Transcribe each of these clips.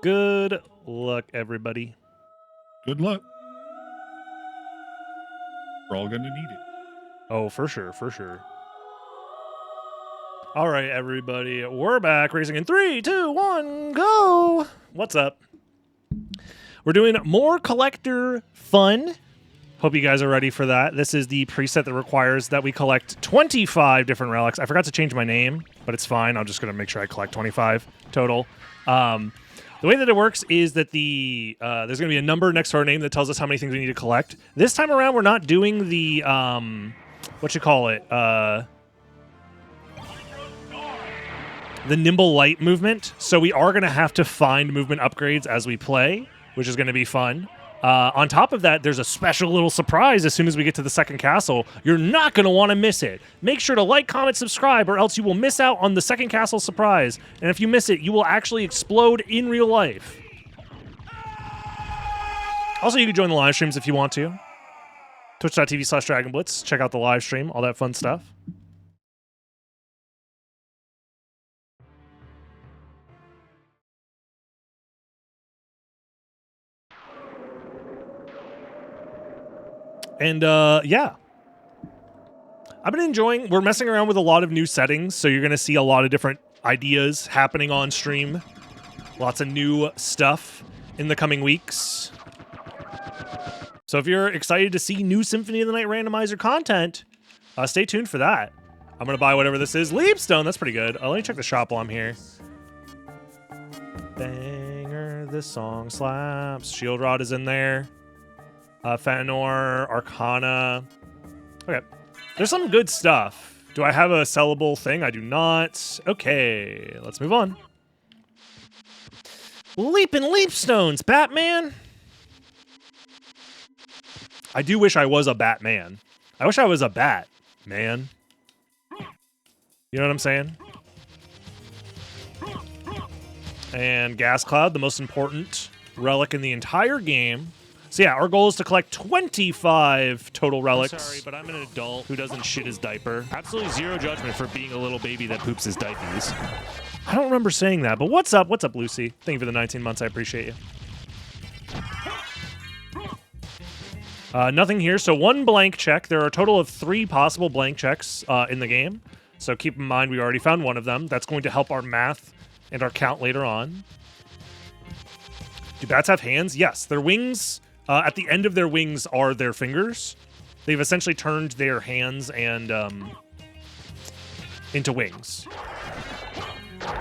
Good luck, everybody. Good luck. We're all going to need it. Oh, for sure, for sure. All right, everybody. We're back racing in 3, 2, 1, go. What's up? We're doing more collector fun. Hope you guys are ready for that. This is the preset that requires that we collect 25 different relics. I forgot to change my name, but it's fine. I'm just going to make sure I collect 25 total. The way that it works is that there's going to be a number next to our name that tells us how many things we need to collect. This time around, we're not doing the, what you call it, the nimble light movement. So we are going to have to find movement upgrades as we play, which is going to be fun. On top of that, there's a special little surprise as soon as we get to the second castle. You're not going to want to miss it. Make sure to like, comment, subscribe, or else you will miss out on the second castle surprise. And if you miss it, you will actually explode in real life. Also, you can join the live streams if you want to. Twitch.tv/DragonBlitz. Check out the live stream, all that fun stuff. And, yeah. I've been enjoying... We're messing around with a lot of new settings, so you're going to see a lot of different ideas happening on stream. Lots of new stuff in the coming weeks. So if you're excited to see new Symphony of the Night Randomizer content, stay tuned for that. I'm going to buy whatever this is. Leapstone, that's pretty good. Let me check the shop while I'm here. Banger, this song slaps. Shield Rod is in there. Fëanor, Arcana. Okay. There's some good stuff. Do I have a sellable thing? I do not. Okay, let's move on. Leaping Leapstones, Batman. I do wish I was a Batman. I wish I was a bat, man. You know what I'm saying? And Gas Cloud, the most important relic in the entire game. So yeah, our goal is to collect 25 total relics. I'm sorry, but I'm an adult who doesn't shit his diaper. Absolutely zero judgment for being a little baby that poops his diapers. I don't remember saying that, but what's up? What's up, Lucy? Thank you for the 19 months. I appreciate you. Nothing here. So one blank check. There are a total of 3 possible blank checks in the game. So keep in mind we already found one of them. That's going to help our math and our count later on. Do bats have hands? Yes. Their wings... at the end of their wings are their fingers. They've essentially turned their hands and into wings.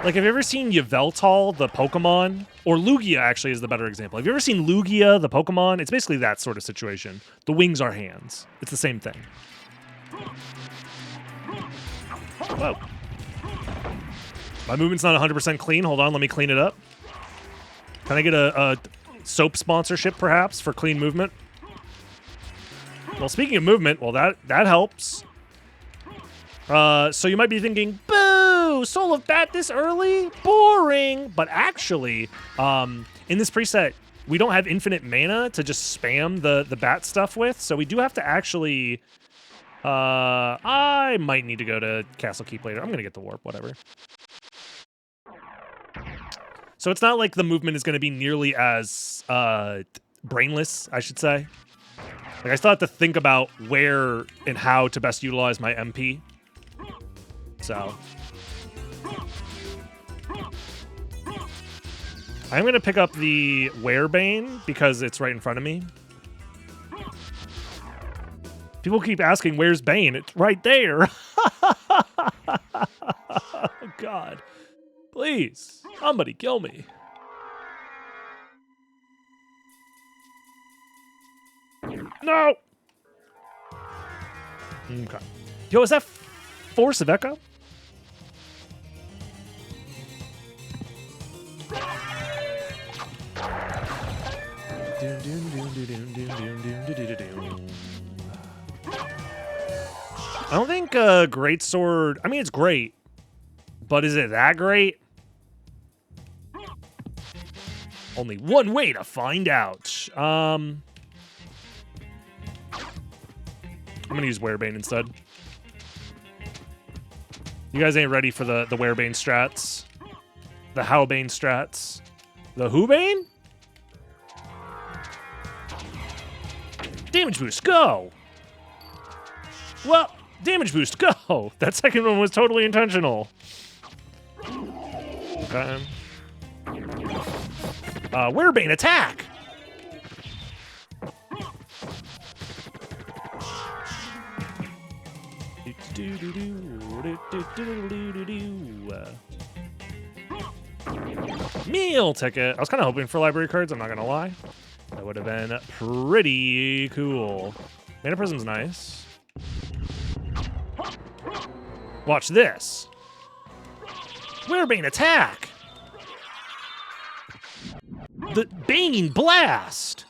Like, have you ever seen Yveltal, the Pokemon? Or Lugia, actually, is the better example. Have you ever seen Lugia, the Pokemon? It's basically that sort of situation. The wings are hands. It's the same thing. Whoa. My movement's not 100% clean. Hold on, let me clean it up. Can I get a soap sponsorship, perhaps, for clean movement? Well, speaking of movement, well, that helps. So you might be thinking, boo, Soul of Bat this early? Boring. But actually, in this preset, we don't have infinite mana to just spam the bat stuff with, so we do have to actually... I might need to go to Castle Keep later. I'm going to get the warp, whatever. So it's not like the movement is going to be nearly as brainless, I should say. Like, I still have to think about where and how to best utilize my MP. So I'm going to pick up the Bane because it's right in front of me. People keep asking, where's Bane? It's right there. Oh, God. Please, somebody kill me. No! Okay. Yo, is that Force of Echo? I don't think Greatsword... I mean, it's great. But is it that great? Only one way to find out. I'm going to use Werebane instead. You guys ain't ready for the Werebane strats. The Howbane strats. The who Bane? Damage boost, go! Well, damage boost, go! That second one was totally intentional. Okay. Werebane, attack! Meal ticket. I was kind of hoping for library cards, I'm not gonna lie. That would have been pretty cool. Mana Prism's nice. Watch this. Werebane, attack! The Bane blast!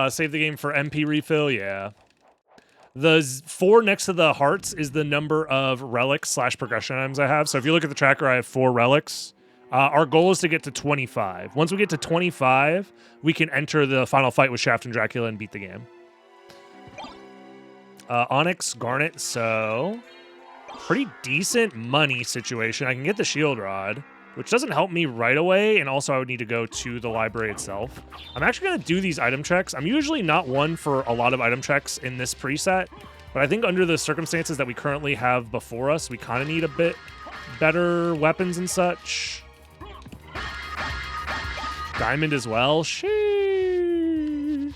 Save the game for MP refill, yeah. The 4 next to the hearts is the number of relics / progression items I have. So if you look at the tracker, I have 4 relics. Our goal is to get to 25. Once we get to 25, we can enter the final fight with Shaft and Dracula and beat the game. Onyx, Garnet, so pretty decent money situation. I can get the Shield Rod, which doesn't help me right away, and also I would need to go to the library itself. I'm actually going to do these item checks. I'm usually not one for a lot of item checks in this preset, but I think under the circumstances that we currently have before us, we kind of need a bit better weapons and such. Diamond as well. Sheesh.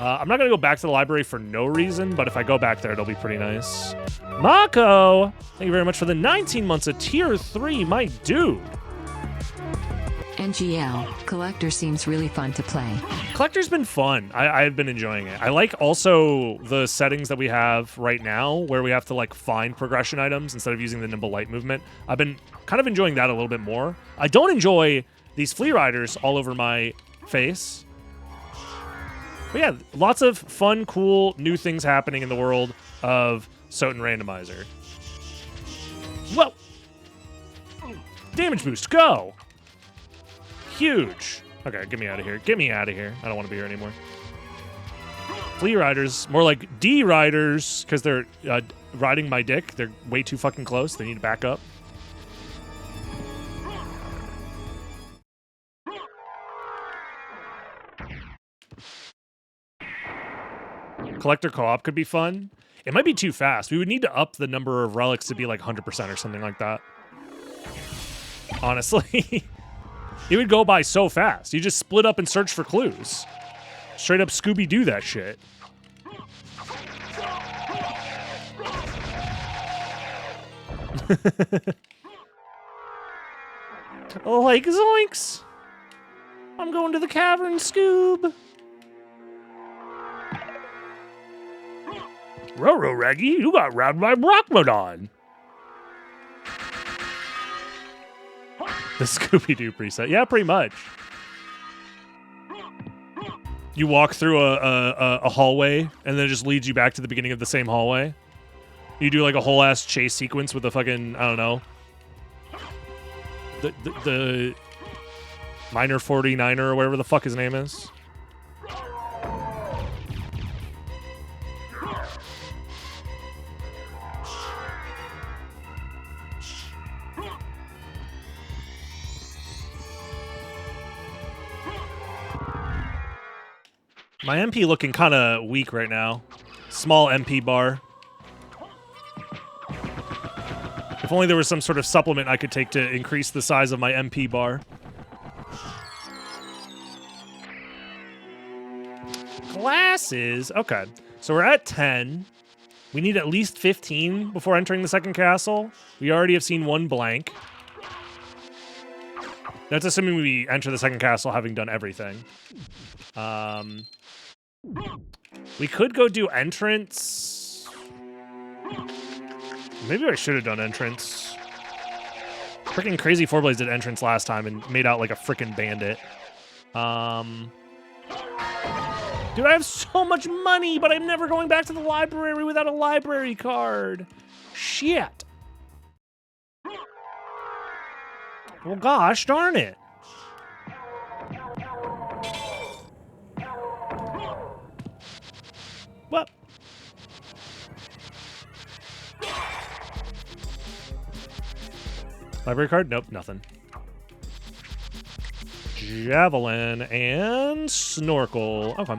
I'm not going to go back to the library for no reason, but if I go back there, it'll be pretty nice. Mako! Thank you very much for the 19 months of Tier 3, my dude. NGL, Collector seems really fun to play. Collector's been fun. I've been enjoying it. I like also the settings that we have right now where we have to like find progression items instead of using the nimble light movement. I've been kind of enjoying that a little bit more. I don't enjoy these flea riders all over my face. But yeah, lots of fun, cool, new things happening in the world of SotN Randomizer. Whoa! Damage boost, go! Huge. Okay, get me out of here. Get me out of here. I don't want to be here anymore. Flea riders, more like D riders, because they're riding my dick. They're way too fucking close. They need to back up. Collector co-op could be fun. It might be too fast. We would need to up the number of relics to be like 100% or something like that. Honestly. It would go by so fast. You just split up and search for clues. Straight up Scooby-Doo that shit. Like zoinks. I'm going to the Cavern, Scoob. Roro Reggie, you got robbed by Brockmodon. The Scooby-Doo preset. Yeah, pretty much. You walk through a hallway, and then it just leads you back to the beginning of the same hallway. You do like a whole ass chase sequence with a fucking, I don't know. The Miner 49er or whatever the fuck his name is. My MP looking kind of weak right now. Small MP bar. If only there was some sort of supplement I could take to increase the size of my MP bar. Glasses. Okay. So we're at 10. We need at least 15 before entering the second castle. We already have seen one blank. That's assuming we enter the second castle having done everything. We could go do entrance. Maybe I should have done entrance. Freaking Crazy Fourblades did entrance last time and made out like a freaking bandit. Dude, I have so much money, but I'm never going back to the library without a library card. Shit. Well, gosh darn it. What? Library card? Nope, nothing. Javelin and snorkel. Okay.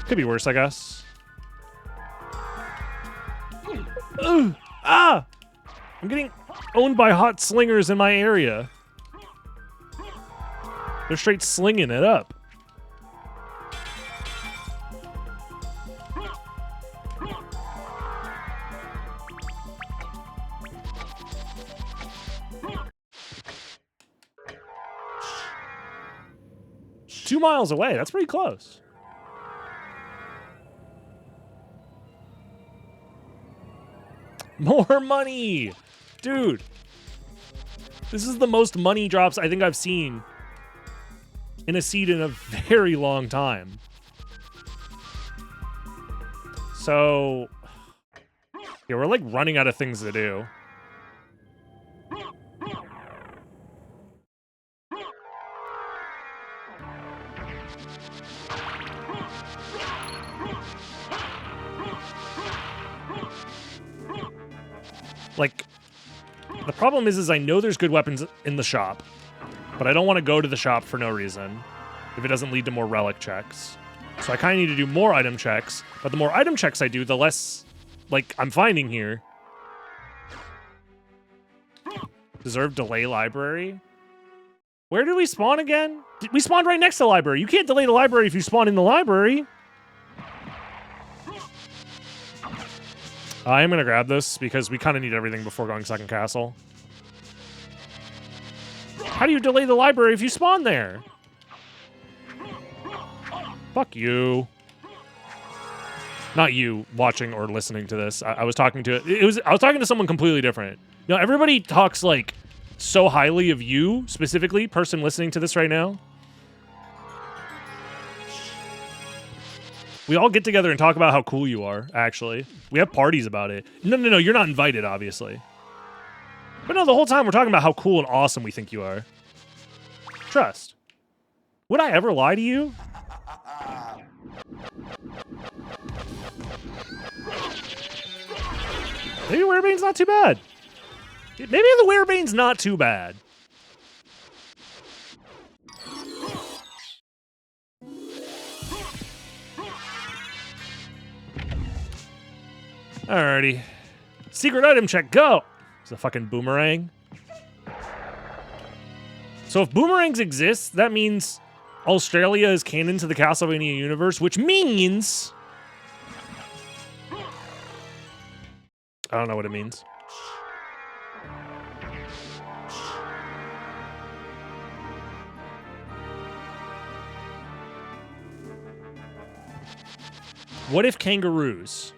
Could be worse, I guess. Ugh! Ah! I'm getting owned by hot slingers in my area. They're straight slinging it up. Two miles away. That's pretty close. More money! Dude. This is the most money drops I think I've seen in a seed in a very long time. So, yeah, we're like running out of things to do. Like, the problem is I know there's good weapons in the shop, but I don't want to go to the shop for no reason if it doesn't lead to more relic checks. So I kind of need to do more item checks, but the more item checks I do, the less, like, I'm finding here. Deserve delay library? Where did we spawn again? We spawned right next to the library. You can't delay the library if you spawn in the library. I am going to grab this because we kind of need everything before going second castle. How do you delay the library if you spawn there? Fuck you. Not you watching or listening to this. I was talking to I was talking to someone completely different. You know, everybody talks like so highly of you, specifically, person listening to this right now. We all get together and talk about how cool you are, actually. We have parties about it. No, you're not invited, obviously. But no, the whole time we're talking about how cool and awesome we think you are. Trust. Would I ever lie to you? Maybe Werebane's not too bad. Maybe the Werebane's not too bad. Alrighty. Secret item check, go! It's a fucking boomerang. So if boomerangs exist, that means Australia is canon to the Castlevania universe, which means... I don't know what it means. What if kangaroos?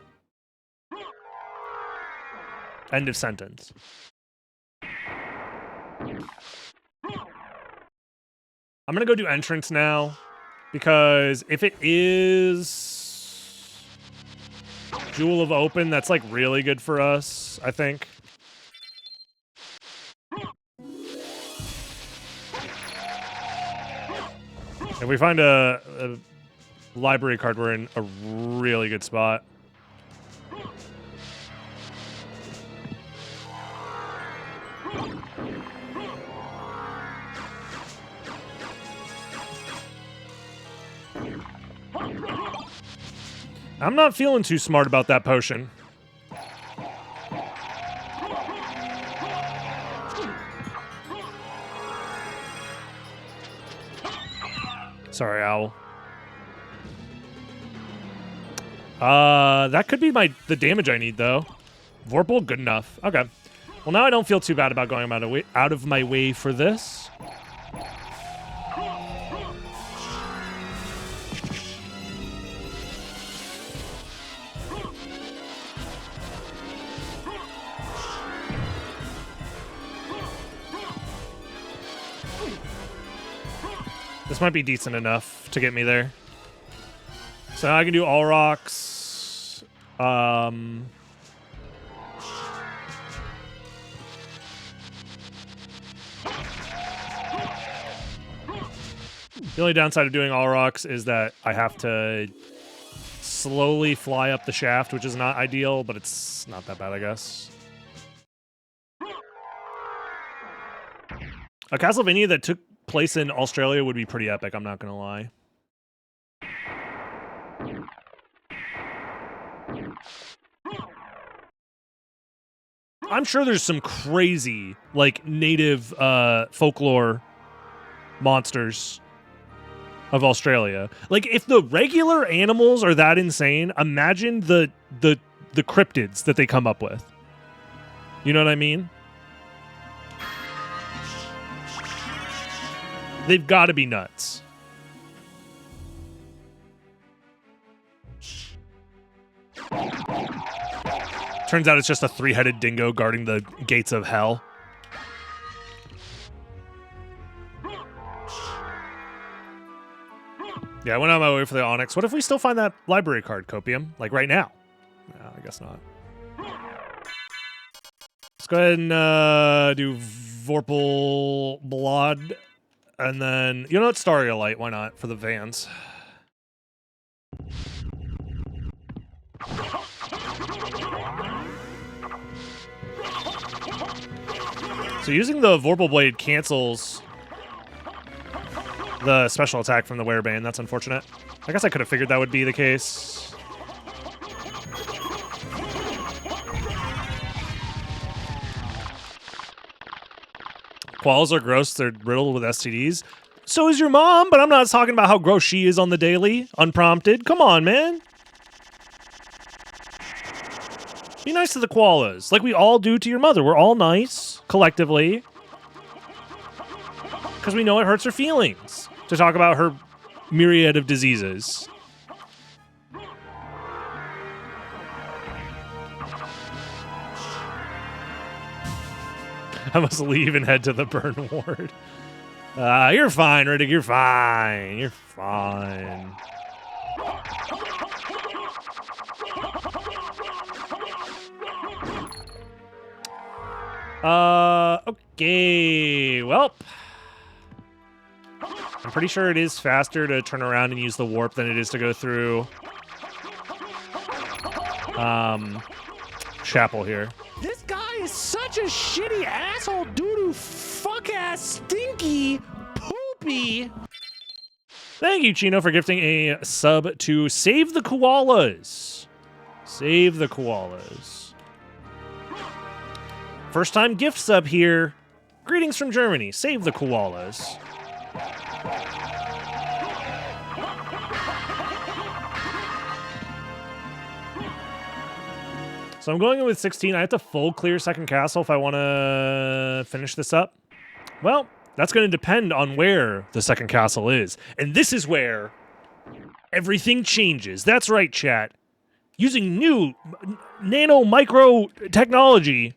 End of sentence. I'm gonna go do entrance now, because if it is Jewel of Open, that's like really good for us, I think. If we find a library card, we're in a really good spot. I'm not feeling too smart about that potion. Sorry, Owl. That could be the damage I need, though. Vorpal, good enough. Okay. Well, now I don't feel too bad about going out of my way for this. This might be decent enough to get me there. So now I can do all rocks. The only downside of doing all rocks is that I have to slowly fly up the shaft, which is not ideal, but it's not that bad, I guess. A Castlevania that took place in Australia would be pretty epic, I'm not gonna lie. I'm sure there's some crazy, like, native folklore monsters of Australia. Like, if the regular animals are that insane, imagine the cryptids that they come up with. You know what I mean? They've got to be nuts. Turns out it's just a three-headed dingo guarding the gates of hell. Yeah, I went on my way for the Onyx. What if we still find that library card, Copium? Like right now? No, I guess not. Let's go ahead and do Vorpal Blood. And then, you know what? Staria Light. Why not? For the Vans. So using the Vorpal Blade cancels the special attack from the Werebane. That's unfortunate. I guess I could have figured that would be the case. Quals are gross. They're riddled with STDs. So is your mom, but I'm not talking about how gross she is on the daily, unprompted. Come on, man. Be nice to the koalas, like we all do to your mother. We're all nice, collectively. Because we know it hurts her feelings to talk about her myriad of diseases. I must leave and head to the burn ward. You're fine, Riddick. You're fine. You're fine. Okay. Well, I'm pretty sure it is faster to turn around and use the warp than it is to go through Chapel here. This guy is such a shitty asshole, doo-doo, fuck-ass, stinky, poopy. Thank you, Chino, for gifting a sub to Save the Koalas. Save the Koalas. First time gift sub here. Greetings from Germany. Save the Koalas. So I'm going in with 16. I have to full clear second castle if I want to finish this up. Well, that's going to depend on where the second castle is. And this is where everything changes. That's right, chat. Using new nano micro technology,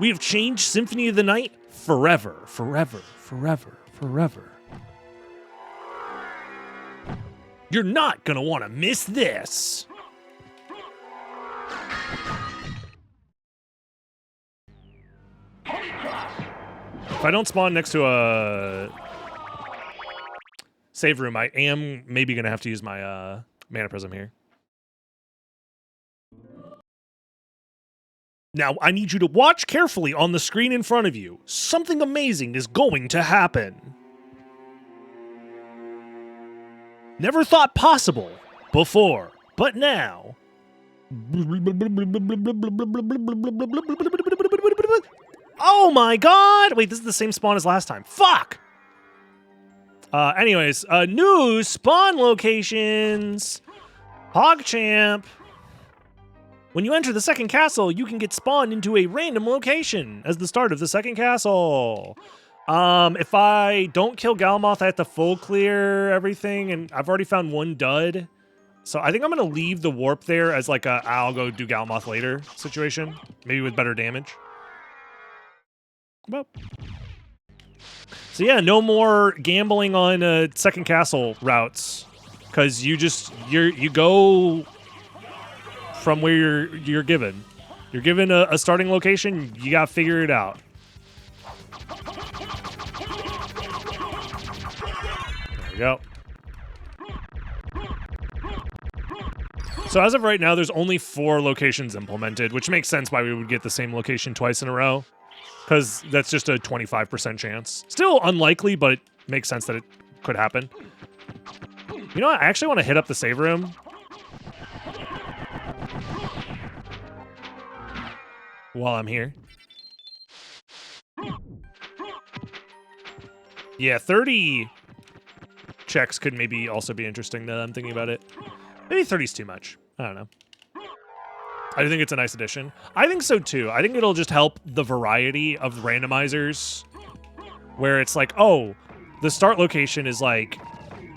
we have changed Symphony of the Night forever, forever, forever, forever. You're not going to want to miss this. If I don't spawn next to a save room, I am maybe going to have to use my Mana Prism here. Now, I need you to watch carefully on the screen in front of you. Something amazing is going to happen. Never thought possible before, but now. Oh my god! Wait, this is the same spawn as last time. Fuck! Anyways, new spawn locations. PogChamp. When you enter the second castle, you can get spawned into a random location as the start of the second castle. If I don't kill Galmoth, I have to full clear everything, and I've already found one dud. So I think I'm going to leave the warp there as like a I'll go do Galmoth later situation. Maybe with better damage. Well. So yeah, no more gambling on second castle routes. Because you go from where you're given. You're given a starting location, you gotta figure it out. go. So as of right now, there's only 4 locations implemented, which makes sense why we would get the same location twice in a row, because that's just a 25% chance. Still unlikely, but it makes sense that it could happen. You know what? I actually want to hit up the save room. While I'm here. Yeah, 30 checks could maybe also be interesting now that I'm thinking about it. Maybe 30's too much. I don't know. I think it's a nice addition. I think so too. I think it'll just help the variety of randomizers where it's like, oh, the start location is like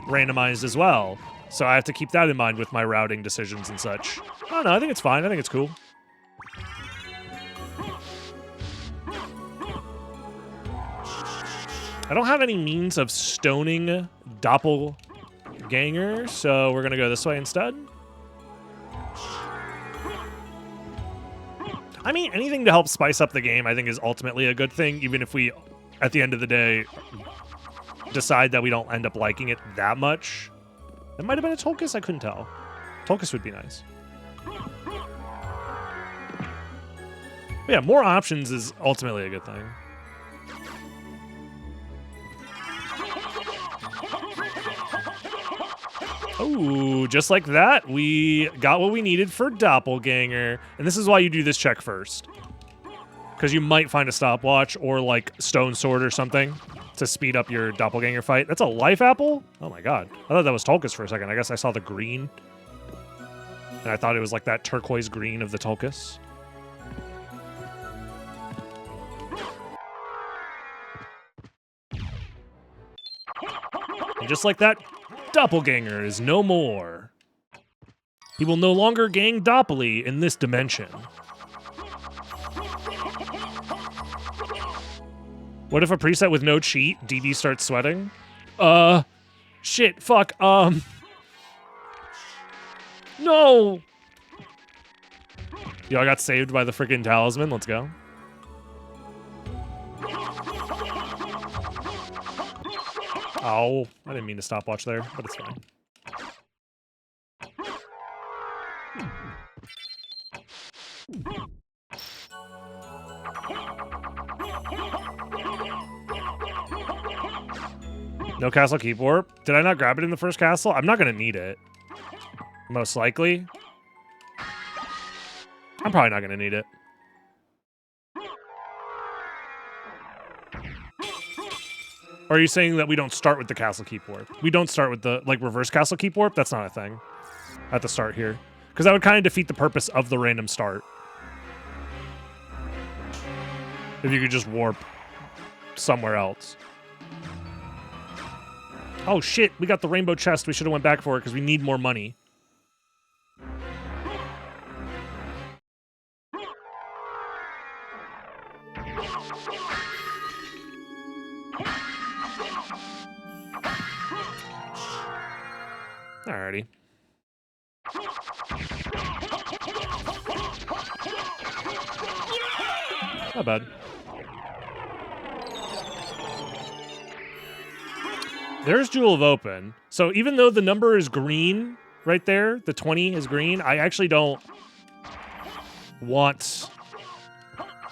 randomized as well. So I have to keep that in mind with my routing decisions and such. I don't know. I think it's fine. I think it's cool. I don't have any means of stoning Doppelganger, so we're going to go this way instead. I mean, anything to help spice up the game I think is ultimately a good thing, even if we, at the end of the day, decide that we don't end up liking it that much. It might have been a Tulkas, I couldn't tell. Tulkas would be nice. But yeah, more options is ultimately a good thing. Oh, just like that, we got what we needed for Doppelganger. And this is why you do this check first. Because you might find a stopwatch or like Stone Sword or something to speed up your Doppelganger fight. That's a life apple? Oh my god. I thought that was Tulkas for a second. I guess I saw the green. And I thought it was like that turquoise green of the Tulkas. And just like that, Doppelganger is no more. He will no longer gang Doppely in this dimension. What if a preset with no cheat, DD starts sweating? Shit, fuck, no! Yo, I got saved by the freaking talisman, let's go. Oh, I didn't mean to stopwatch there, but it's fine. No castle keep warp. Did I not grab it in the first castle? I'm not gonna need it. Most likely. I'm probably not gonna need it. Or are you saying that we don't start with the castle keep warp? We don't start with the, like, reverse castle keep warp? That's not a thing at the start here. Because that would kind of defeat the purpose of the random start. If you could just warp somewhere else. Oh shit, we got the rainbow chest. We should have went back for it because we need more money. Alrighty. Not bad. There's Jewel of Open. So even though the number is green right there, the 20 is green, I actually don't want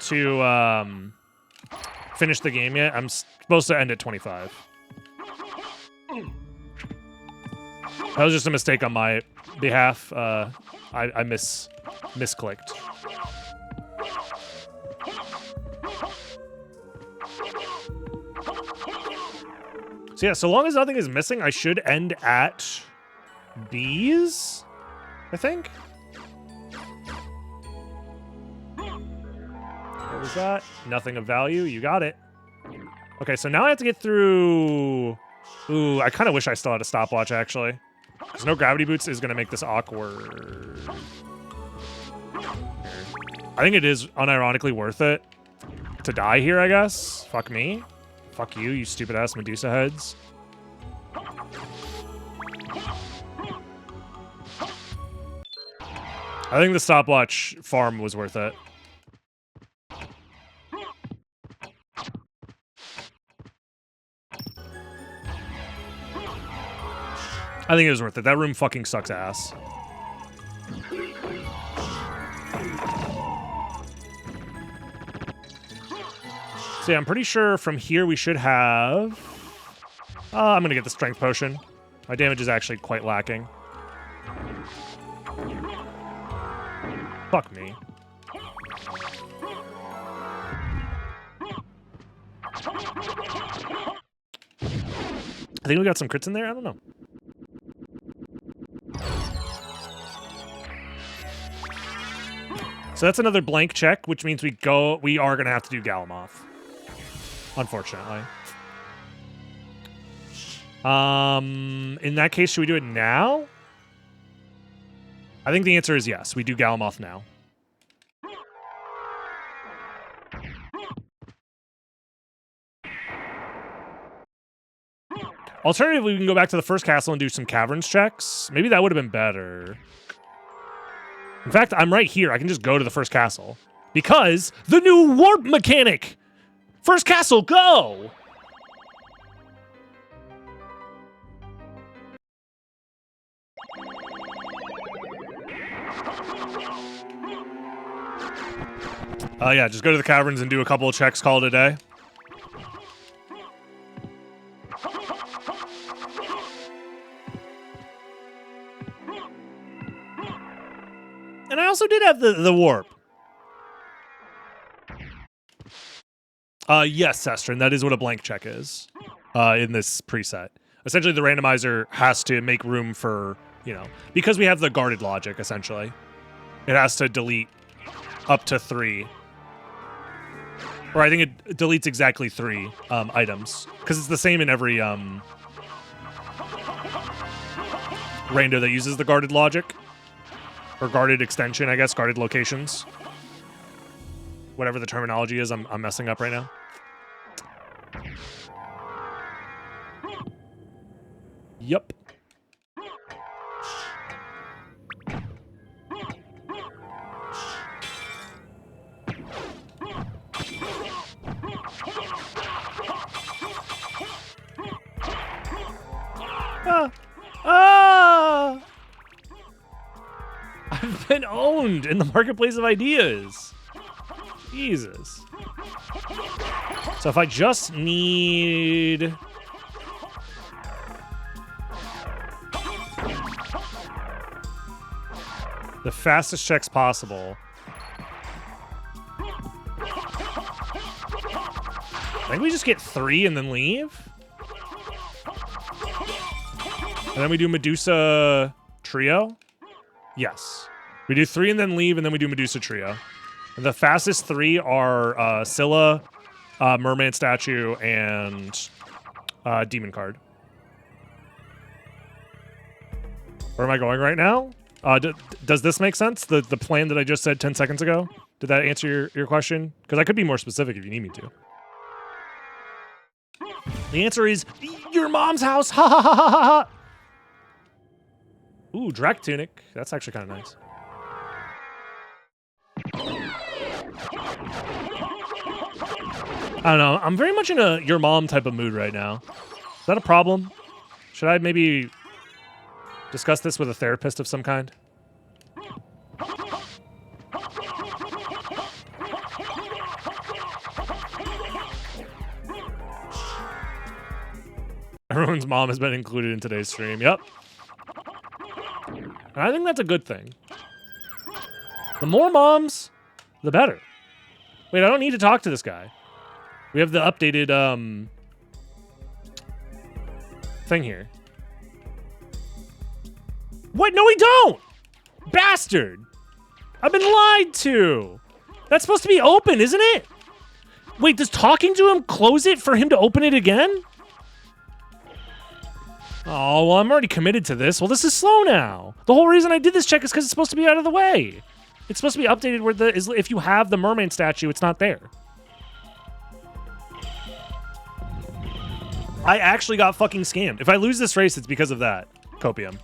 to finish the game yet. I'm supposed to end at 25. That was just a mistake on my behalf. I misclicked. So yeah, so long as nothing is missing, I should end at B's, I think. What was that? Nothing of value. You got it. Okay, so now I have to get through... Ooh, I kind of wish I still had a stopwatch, actually. Because no gravity boots is going to make this awkward. I think it is unironically worth it to die here, I guess. Fuck me. Fuck you, you stupid-ass Medusa heads. I think the stopwatch farm was worth it. I think it was worth it. That room fucking sucks ass. So yeah, I'm pretty sure from here we should have... I'm gonna get the strength potion. My damage is actually quite lacking. Fuck me. I think we got some crits in there. I don't know. So that's another blank check, which means we are gonna have to do Galamoth. Unfortunately. In that case, should we do it now? I think the answer is yes. We do Galamoth now. Alternatively, we can go back to the first castle and do some caverns checks. Maybe that would have been better. In fact, I'm right here. I can just go to the first castle. Because the new warp mechanic! First castle, go! Yeah, just go to the caverns and do a couple of checks, call it a day. And I also did have the warp. Yes, Sestrin, that is what a blank check is in this preset. Essentially, the randomizer has to make room for, you know, because we have the guarded logic, essentially. It has to delete up to 3. Or I think it deletes exactly 3 items. Because it's the same in every rando that uses the guarded logic. Or guarded extension, I guess. Guarded locations. Whatever the terminology is, I'm messing up right now. Yup. I've been owned in the marketplace of ideas. Jesus. So if I just need... the fastest checks possible. I think we just get 3 and then leave. And then we do Medusa Trio. Yes. We do 3 and then leave, and then we do Medusa Trio. And the fastest 3 are Scylla, Merman Statue, and Demon Card. Where am I going right now? Does this make sense? The plan that I just said 10 seconds ago? Did that answer your question? Because I could be more specific if you need me to. The answer is your mom's house. Ha ha ha ha ha. Ooh, Drac Tunic. That's actually kind of nice. I don't know. I'm very much in a your mom type of mood right now. Is that a problem? Should I maybe discuss this with a therapist of some kind? Everyone's mom has been included in today's stream. Yep. And I think that's a good thing. The more moms, the better. Wait, I don't need to talk to this guy. We have the updated thing here. What? No, we don't! Bastard! I've been lied to! That's supposed to be open, isn't it? Wait, does talking to him close it for him to open it again? Oh, well, I'm already committed to this. Well, this is slow now. The whole reason I did this check is because it's supposed to be out of the way. It's supposed to be updated where if you have the mermaid statue, it's not there. I actually got fucking scammed. If I lose this race, it's because of that. Copium.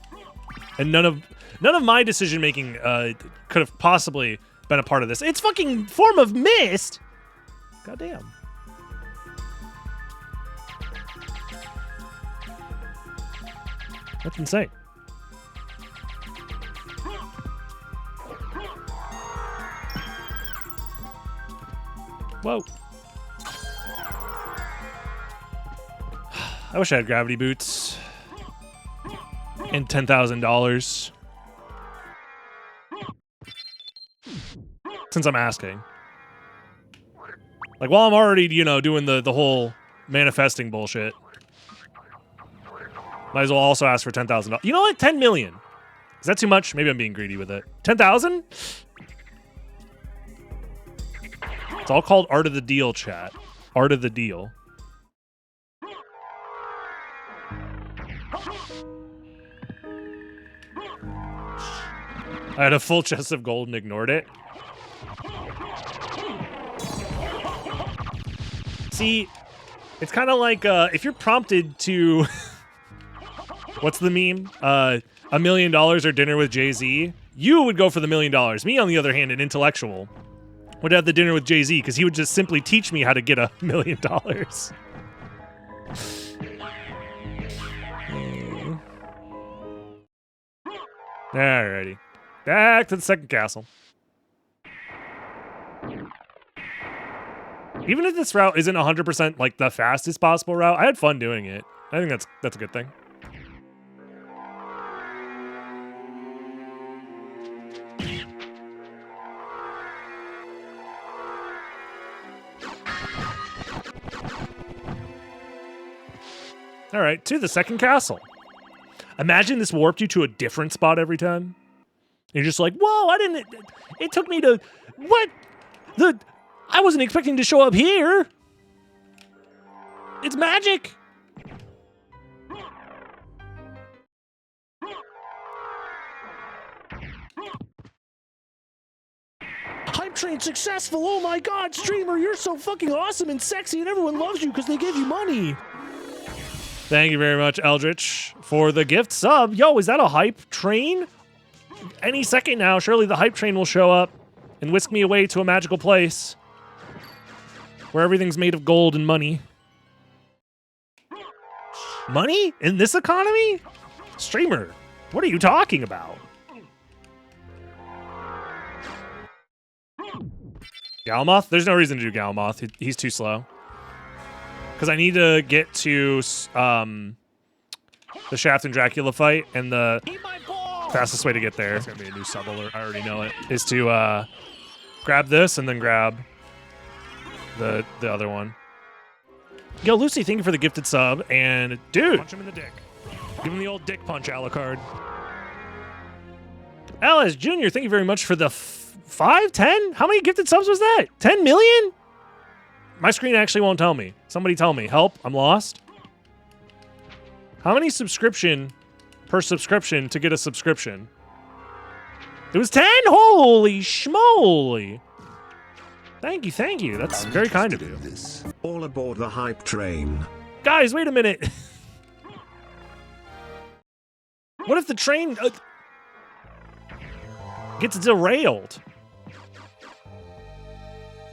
And none of my decision making could have possibly been a part of this. It's fucking Form of Mist. Goddamn. That's insane. Whoa. I wish I had gravity boots. And $10,000. Since I'm asking. Like, while I'm already, you know, doing the whole manifesting bullshit. Might as well also ask for $10,000. You know what? 10 million. Is that too much? Maybe I'm being greedy with it. 10,000? It's all called Art of the Deal, chat. Art of the Deal. I had a full chest of gold and ignored it. See, it's kind of like if you're prompted to... What's the meme? $1 million or dinner with Jay-Z. You would go for the $1 million. Me, on the other hand, an intellectual, would have the dinner with Jay-Z because he would just simply teach me how to get $1 million. Alrighty. Back to the second castle. Even if this route isn't 100% like the fastest possible route, I had fun doing it. I think that's a good thing. All right, to the second castle. Imagine this warped you to a different spot every time. You're just like, whoa, I didn't... It took me to... What? I wasn't expecting to show up here. It's magic. Hype train successful. Oh my god, streamer, you're so fucking awesome and sexy and everyone loves you because they give you money. Thank you very much, Eldritch, for the gift sub. Yo, is that a hype train? Any second now, surely the hype train will show up and whisk me away to a magical place where everything's made of gold and money. Money? In this economy? Streamer, what are you talking about? Galmoth? There's no reason to do Galmoth. He's too slow. Because I need to get to the Shaft and Dracula fight, and the fastest way to get there, it's going to be a new sub alert, I already know it, is to grab this and then grab the other one. Yo, Lucy, thank you for the gifted sub, and dude, punch him in the dick. Give him the old dick punch, Alucard. LS Jr., thank you very much for the 5, 10? How many gifted subs was that? 10 million? My screen actually won't tell me. Somebody tell me. Help, I'm lost. How many subscription per subscription to get a subscription? It was 10? Holy schmoly. Thank you. That's very kind of you. All aboard the hype train. Guys, wait a minute. What if the train gets derailed?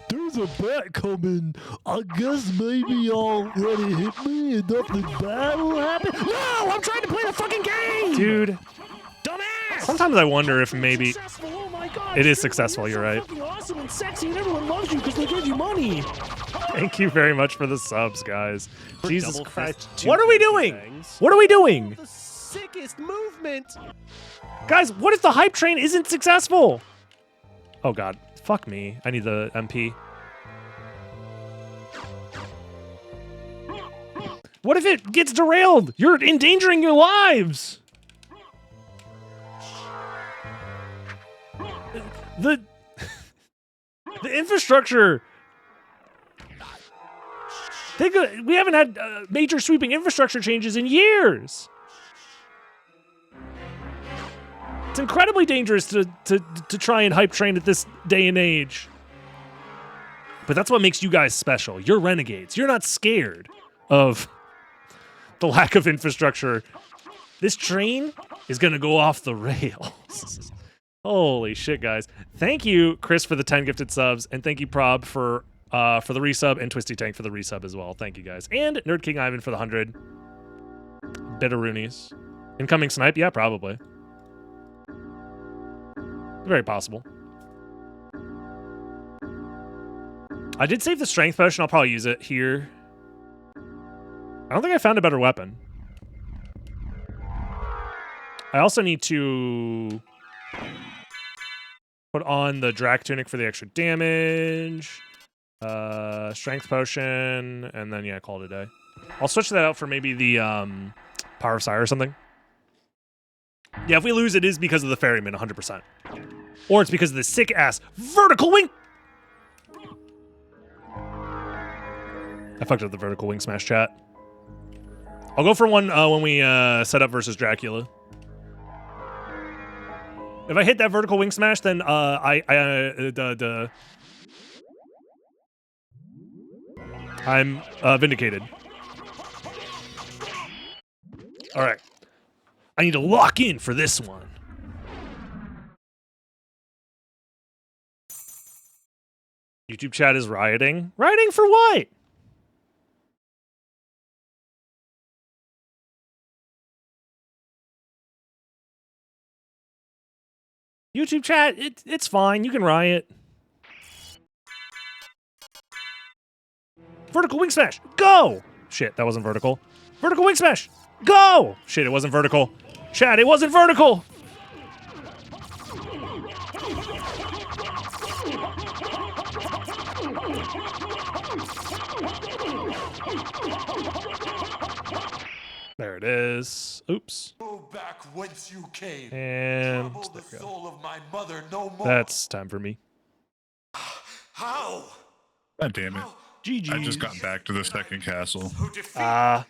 There's a bat coming. I guess maybe I'll let it hit me and nothing bad will happen. No, I'm trying to play the fucking game. Dude. Dumbass. Sometimes I wonder if maybe Oh my God, it is successful, you're right. Fucking awesome and sexy and everyone loves you because they give you money. Thank you very much for the subs, guys. Jesus Christ. What are we doing? What are we doing? The sickest movement. Guys, what if the hype train isn't successful? Oh God, fuck me. I need the MP. What if it gets derailed? You're endangering your lives. The infrastructure. We haven't had major sweeping infrastructure changes in years. It's incredibly dangerous to try and hype train at this day and age. But that's what makes you guys special. You're renegades. You're not scared of the lack of infrastructure. This train is going to go off the rails. Holy shit, guys. Thank you, Chris, for the 10 gifted subs, and thank you, Prob, for the resub, and Twisty Tank for the resub as well. Thank you, guys. And Nerd King Ivan for the 100. Bitteroonies. Incoming snipe? Yeah, probably. Very possible. I did save the strength potion. I'll probably use it here. I don't think I found a better weapon. I also need to put on the Drac Tunic for the extra damage. Strength potion, and then, yeah, call it a day. I'll switch that out for maybe the Power of Sire or something. Yeah, if we lose, it is because of the Ferryman, 100%. Or it's because of the sick-ass vertical wing. I fucked up the vertical wing smash chat. I'll go for one when we set up versus Dracula. If I hit that vertical wing smash, then I'm vindicated. All right. I need to lock in for this one. YouTube chat is rioting. Rioting for what? YouTube chat, it's fine. You can riot. Vertical wing smash. Go! Shit, that wasn't vertical. Vertical wing smash. Go! Shit, it wasn't vertical. Chat, it wasn't vertical. There it is. Oops. Go back whence you came. And Trouble there the we go. soul of my mother no more. That's time for me. How? God damn it. GG. I just got back to the second castle. So defeat.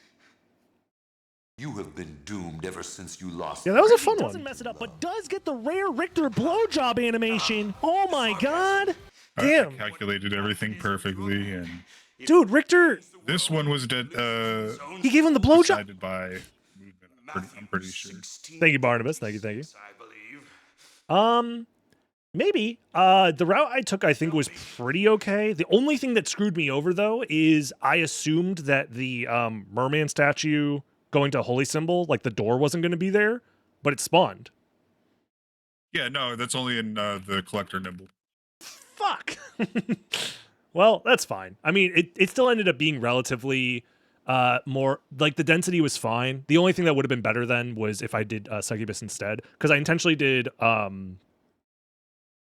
You have been doomed ever since you lost. Yeah, that was a fun Doesn't one. mess it up, but does get the rare Richter blowjob animation. Oh my god. Damn. I calculated everything perfectly, and Dude, Richter, this one was he gave him the blowjob. decided by movement. I'm pretty sure. Thank you, Barnabas. Thank you. I believe. Maybe. The route I took, I think, was pretty okay. The only thing that screwed me over, though, is I assumed that the merman statue going to Holy Symbol, like the door wasn't going to be there, but it spawned. Yeah, no, that's only in the collector nimble. Fuck. Well, that's fine. I mean, it still ended up being relatively more, like, the density was fine. The only thing that would have been better then was if I did Succubus instead, because I intentionally did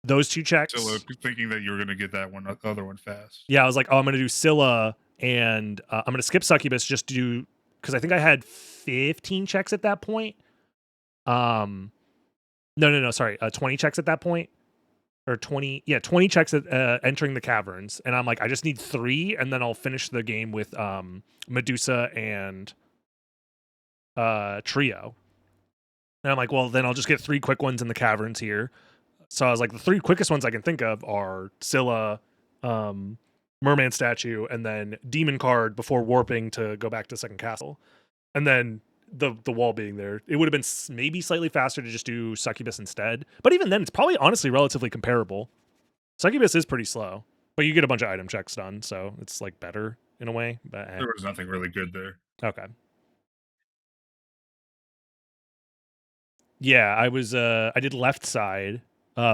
those two checks. Still thinking that you were going to get that other one fast. Yeah, I was like, oh, I'm going to do Scylla, and I'm going to skip Succubus just to do, because I think I had 15 checks at that point. No, sorry, 20 checks at that point. Or 20 checks at entering the caverns. And I'm like, I just need 3, and then I'll finish the game with Medusa and Trio. And I'm like, well, then I'll just get 3 quick ones in the caverns here. So I was like, the 3 quickest ones I can think of are Scylla, Merman Statue, and then Demon Card before warping to go back to Second Castle. And then the wall being there. It would have been maybe slightly faster to just do Succubus instead. But even then, it's probably honestly relatively comparable. Succubus is pretty slow, but you get a bunch of item checks done, so it's like better in a way. But There was nothing really good there. okay. Yeah, I did left side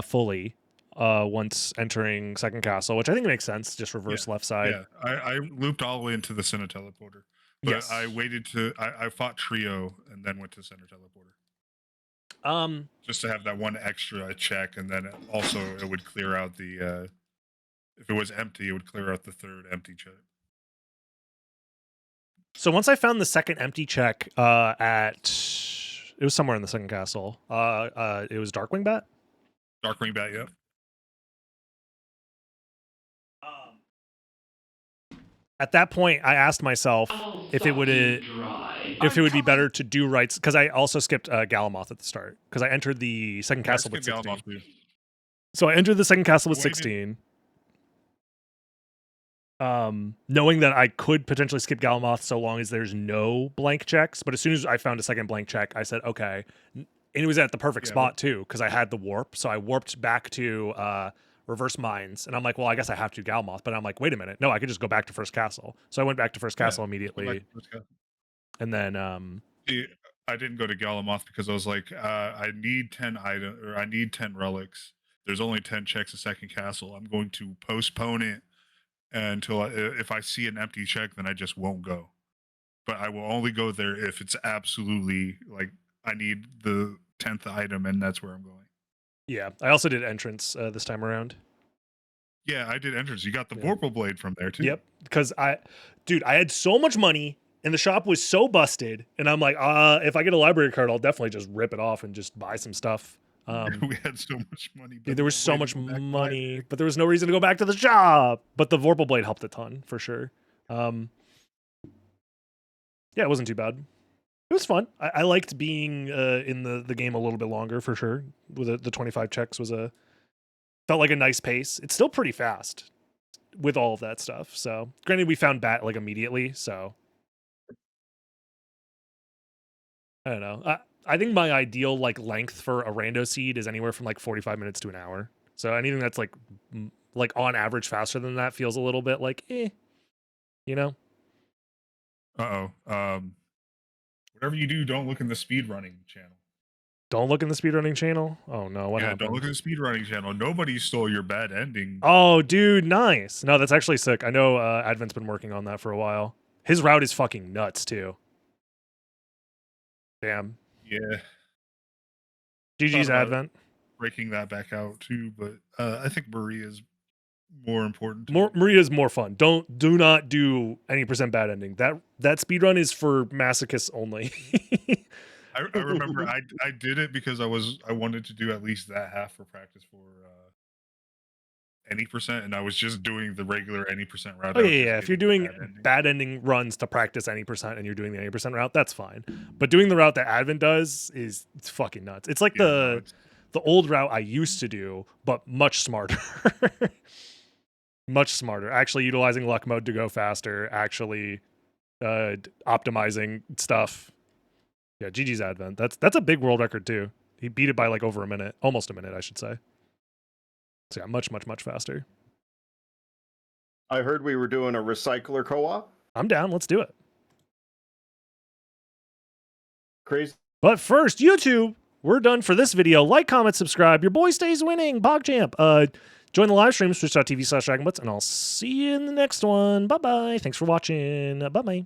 fully once entering Second Castle, which I think makes sense. Just reverse left side. Yeah, I looped all the way into the center teleporter. But Yes. I waited I fought Trio and then went to center teleporter. Just to have that one extra check, and then also it would clear out the if it was empty, it would clear out the third empty check. So once I found the second empty check it was somewhere in the Second Castle. It was Darkwing Bat. Darkwing Bat, yeah. At that point, I asked myself if it would be better to do rights, because I also skipped Galamoth at the start because I entered the Second Castle with 16. So I entered the Second Castle with 16, knowing that I could potentially skip Galamoth so long as there's no blank checks. But as soon as I found a second blank check, I said okay, and it was at the perfect spot too because I had the warp. So I warped back to Reverse Mines, and I'm like, well, I guess I have to do Galamoth, but I'm like, wait a minute, no, I could just go back to First Castle. So I went back to First Castle immediately, and then I didn't go to Galamoth because I was like, I need 10 item, or I need 10 relics. There's only 10 checks a second castle. I'm going to postpone it until if I see an empty check, then I just won't go. But I will only go there if it's absolutely like I need the 10th item, and that's where I'm going. Yeah, I also did entrance this time around. Yeah, I did entrance. You got the Vorpal Blade from there too. Yep, because I had so much money and the shop was so busted, and I'm like, if I get a library card, I'll definitely just rip it off and just buy some stuff. We had so much money. Dude, there was so much money, but there was no reason to go back to the shop. But the Vorpal Blade helped a ton for sure. Yeah, it wasn't too bad. It was fun. I liked being in the game a little bit longer for sure. With the 25 checks felt like a nice pace. It's still pretty fast with all of that stuff. So granted, we found Bat like immediately. So I don't know. I think my ideal like length for a rando seed is anywhere from like 45 minutes to an hour. So anything that's like on average faster than that feels a little bit like you know. Whatever you do, don't look in the speedrunning channel. Don't look in the speedrunning channel? Oh no, what happened? Don't look in the speedrunning channel. Nobody stole your bad ending. Oh, dude, nice. No, that's actually sick. I know Advent's been working on that for a while. His route is fucking nuts too. Damn. Yeah. GG's Advent. Breaking that back out too, but I think Maria's more important. Maria's more fun. Do not do any % bad ending. That speedrun is for masochists only. I remember I did it because I wanted to do at least that half for practice for any %, and I was just doing the regular any % route. Oh yeah. If you're doing bad ending runs to practice any % and you're doing the any % route, that's fine. But doing the route that Advent does it's fucking nuts. It's like the old route I used to do, but much smarter. Much smarter. Actually utilizing luck mode to go faster. Actually optimizing stuff. Yeah, GG's Advent. That's a big world record too. He beat it by like over a minute, almost a minute, I should say. So yeah, much faster. I heard we were doing a recycler co-op. I'm down. Let's do it. Crazy. But first, YouTube, we're done for this video. Like, comment, subscribe. Your boy stays winning. PogChamp. Join the live stream, twitch.tv/DragonButts, and I'll see you in the next one. Bye-bye. Thanks for watching. Bye-bye.